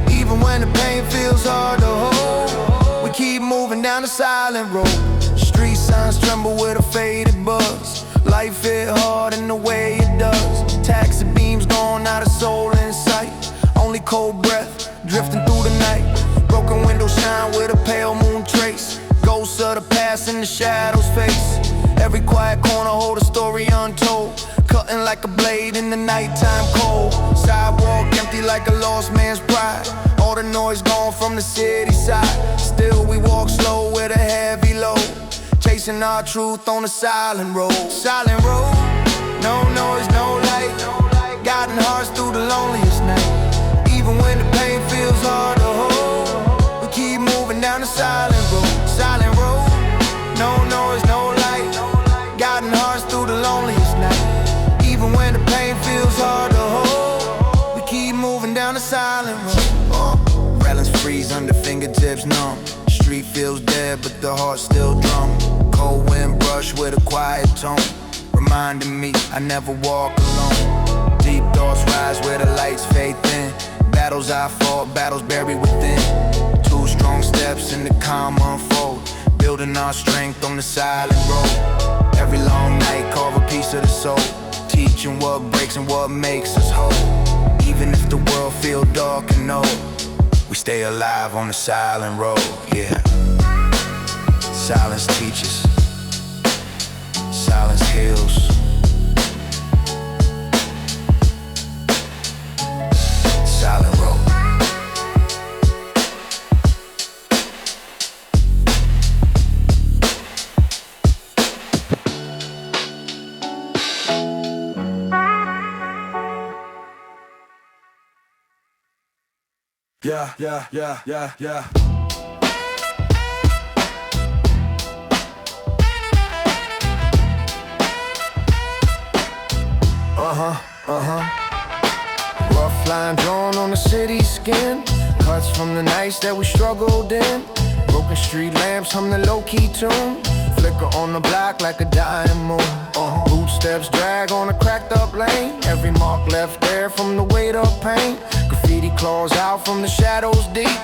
Even when the pain feels hard to hold, we keep moving down the silent road. Street signs tremble with a faded buzz. Life hit hard in the way it does. Taxi beams gone, not a soul in sight. Only cold breath drifting through the night. Broken windows shine with a pale moon trace. Ghosts of the past in the shadows face. Every quiet corner hold a story untold. Cutting like a blade in the nighttime cold. Sidewalk empty like a lost man's pride. All the noise gone from the city side. Still we walk slow with a heavy load. Chasing our truth on a silent road. Silent road, no noise, no light. Guiding hearts through the loneliest night. Even when the pain feels hard to hold, we keep moving down the silent road. Silent road, no noise, no light. Guiding hearts through the loneliest night. Even when the pain feels hard to hold, we keep moving down the silent road. Railings freeze under fingers. vibes numb. Street feels dead, but the heart still drum. Cold wind brush with a quiet tone, reminding me I never walk alone. Deep thoughts rise where the lights fade thin. Battles I fought, battles buried within. Two strong steps in the calm unfold, building our strength on the silent road. Every long night carve a piece of the soul, teaching what breaks and what makes us whole. Even if the world feel dark and old, we stay alive on the silent road, yeah. Silence teaches, silence heals. Silent road. Yeah. Rough line drawn on the city's skin, cuts from the nights that we struggled in. Broken street lamps hum the low-key tune, flicker on the block like a dying moon. Boot steps drag on a cracked up lane, every mark left there from the weight of pain. Graffiti claws out from the shadows deep,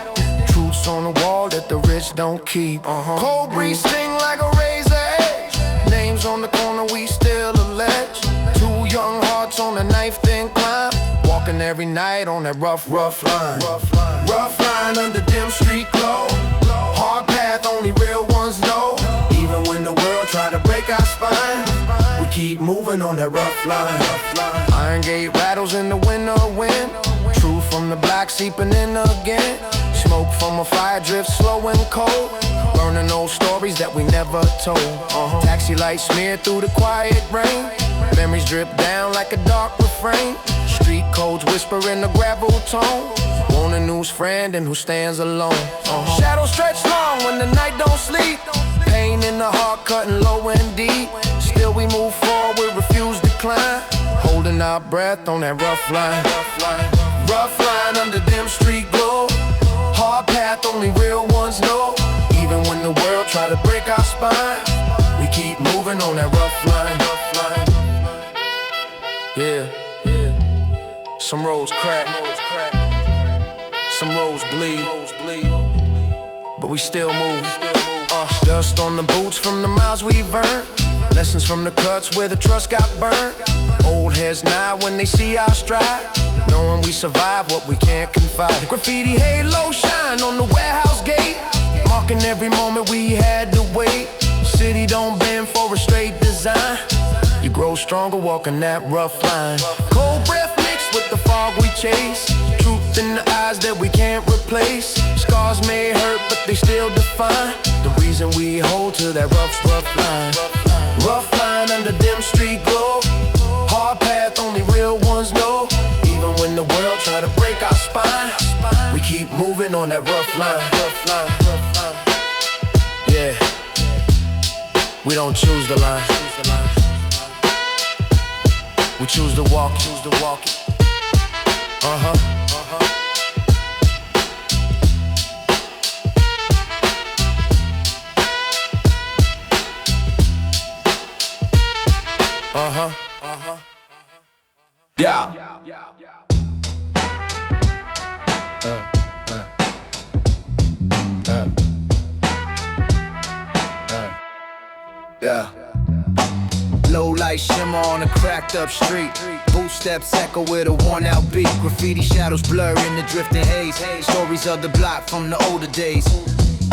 truths on the wall that the rich don't keep. Cold breeze sting like a razor edge, names on the corner we still allege. Two young hearts on a knife-thin climb, walking every night on that rough line. Rough line under dim street glow, hard path only real ones know. Even when the world try to break our spine, we keep moving on that rough line. Iron gate rattles in the winter wind, truth from the block seeping in again. Smoke from a fire drifts slow and cold, burning old stories that we never told. Taxi lights smear through the quiet rain, memories drip down like a dark refrain. Street codes whisper in the gravel tone, want a news friend and who stands alone. Shadows stretch long when the night don't sleep, pain in the heart cutting low and deep. Still we move forward, refuse decline, holding our breath on that rough line. Rough line under dim street glow, hard path only real ones know. Even when the world try to break our spine, we keep moving on that rough line. Yeah. Some roads crack, some roads bleed, but we still move. Dust on the boots from the miles we burned, lessons from the cuts where the trust got burned. Old heads nod when they see our stride, knowing we survive what we can't confide. Graffiti halo shine on the warehouse gate, marking every moment we had to wait. City don't bend for a straight design, you grow stronger walking that rough line. Cold breath mixed with the fog we chase, truth in the eyes that we can't replace. Scars may hurt but they still define the reason we hold to that rough line. Rough line under dim street glow, hard path only real ones know. Even when the world try to break our spine, we keep moving on that rough line. Yeah, we don't choose the line, we choose to walk it. Yeah. Yeah. Low light shimmer on a cracked up street, boot steps echo with a worn out beat. Graffiti shadows blur in the drifting haze, stories of the block from the older days.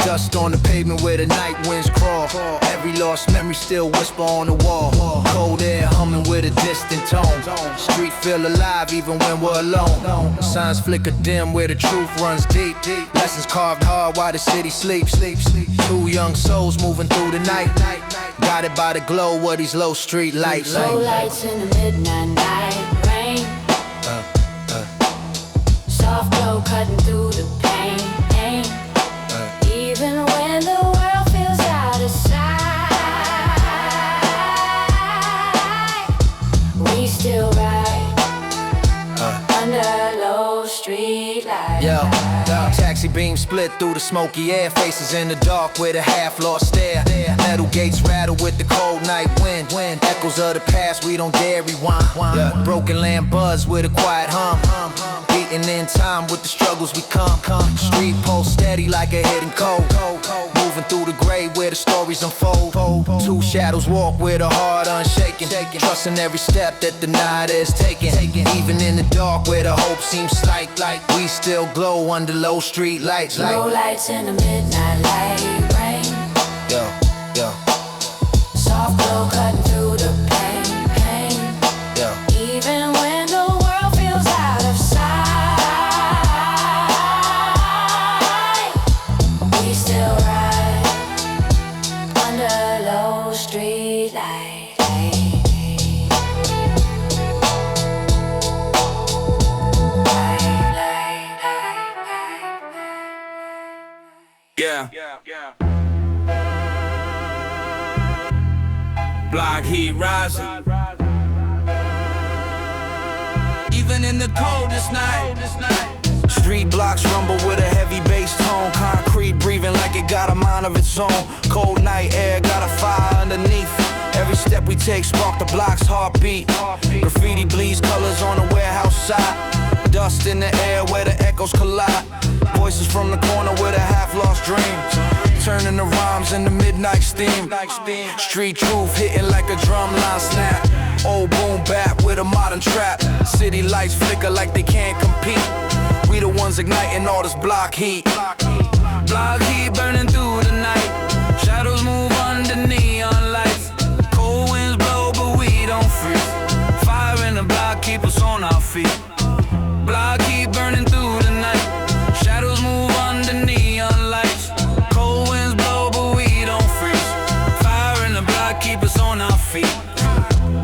Dust on the pavement where the night winds crawl, every lost memory still whisper on the wall. Cold air humming with a distant tone, street feel alive even when we're alone. Signs flicker dim where the truth runs deep, lessons carved hard while the city sleeps. Two young souls moving through the night, guided by the glow of these low street lights. Low lights in the midnight night rain, soft glow cutting through the pain. Even when the world feels out of sight, we still ride under low street lights. Taxi beam split through the smoky air. Faces in the dark with a half-lost stare. Metal gates rattle with the cold night wind. Echoes of the past, we don't dare rewind. Broken land buzz with a quiet hum. Beating in time with the struggles we come. Street pulse steady like a hidden code. Moving through the grave where the stories unfold. Two shadows walk with a heart unshaken. Trusting every step that the night is taking. Even in the dark where the hope seems slight, like we still glow under low street lights. Low lights in the midnight light rain. Yo. Soft glow cutting through the pain. Yo. Even when the world feels out of sight, we still ride under low street lights. Yeah. Block heat rising. Even in the coldest night. Street blocks rumble with a heavy bass tone. Concrete breathing like it got a mind of its own. Cold night air got a fire underneath. Every step we take spark the block's heartbeat. Graffiti bleeds colors on the warehouse side. Dust in the air where the echoes collide. Voices from the corner with a half-lost dreams. Turning the rhymes into midnight steam. Street truth hitting like a drumline snap. Old boom bap with a modern trap. City lights flicker like they can't compete. We the ones igniting all this block heat. Block heat burning through the night. Shadows move under neon lights. Cold winds blow but we don't freeze. Fire in the block keep us on our feet. Block heat burning through the night. Shadows move under neon lights. Cold winds blow but we don't freeze. Fire in the block keep us on our feet.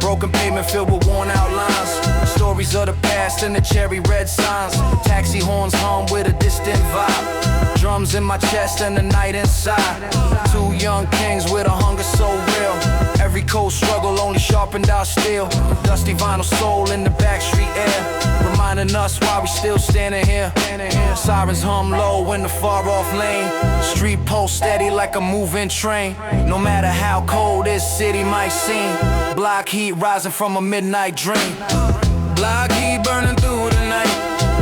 Broken pavement filled with worn out lines. Stories of the past and the cherry red signs. Taxi horns hum with a distant vibe. Drums in my chest and the night inside. Two young kings with a hunger so real. Every cold struggle only sharpened our steel. Dusty vinyl soul in the backstreet air, reminding us why we still standing here. Sirens hum low in the far off lane. Street pulse steady like a moving train. No matter how cold this city might seem, block heat rising from a midnight dream. Block heat burning through the night.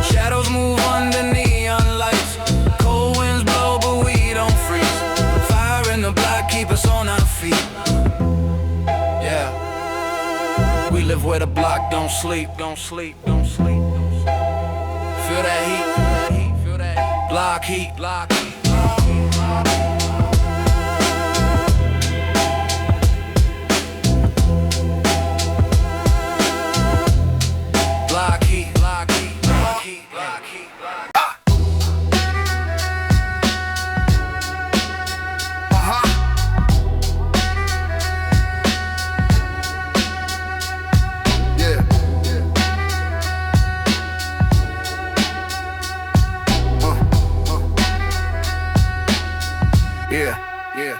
Shadows move under neon lights. Cold winds blow but we don't freeze. Fire in the block keep us on our feet. Yeah. We live where the block don't sleep. Feel that heat. Block heat. Yeah.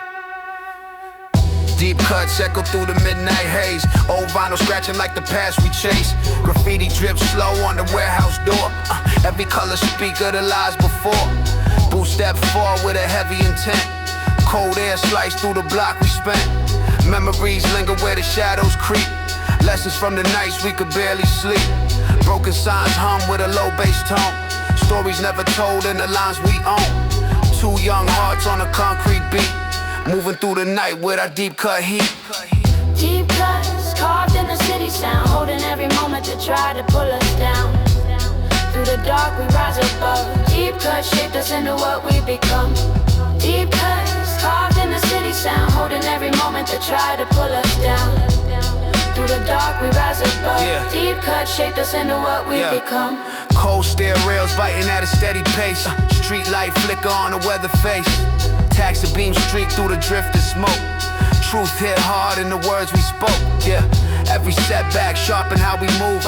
Deep cuts echo through the midnight haze. Old vinyl scratching like the past we chase. Graffiti drips slow on the warehouse door. Every color speak of the lies before. Boot step forward with a heavy intent. Cold air sliced through the block we spent. Memories linger where the shadows creep. Lessons from the nights we could barely sleep. Broken signs hum with a low bass tone. Stories never told in the lines we own. Two young hearts on a concrete beat. Moving through the night with our deep cut heat. Deep cuts carved in the city sound, holding every moment to try to pull us down. Through the dark we rise above. Deep cuts shaped us into what we become. Deep cuts carved in the city sound, holding every moment to try to pull us down. Through the dark we rise above. Deep cuts shaped us into what we become. Cold stair rails biting at a steady pace. Street light flicker on a weather face. Taxi beam streak through the drift of smoke. Truth hit hard in the words we spoke. Every setback sharpened how we move.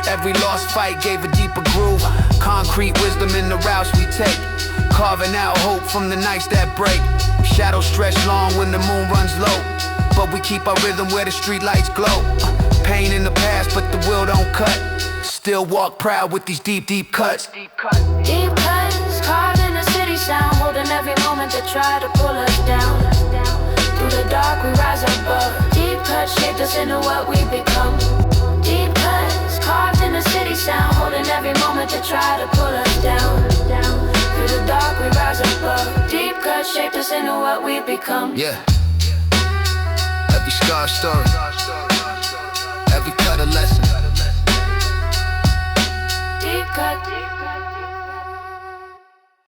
Every lost fight gave a deeper groove. Concrete wisdom in the routes we take. Carving out hope from the nights that break. Shadows stretch long when the moon runs low. But we keep our rhythm where the street lights glow. Pain in the past but the will don't cut. Still walk proud with these deep cuts. Deep cuts carved in the city sound, holding every moment that try to pull us down. Through the dark we rise above. Deep cuts shaped us into what we become. Deep cuts carved in the city sound, holding every moment that try to pull us down. Through the dark we rise above. Deep cuts shaped us into what we become. Yeah. Every scar story, every cut a lesson. Deep cut.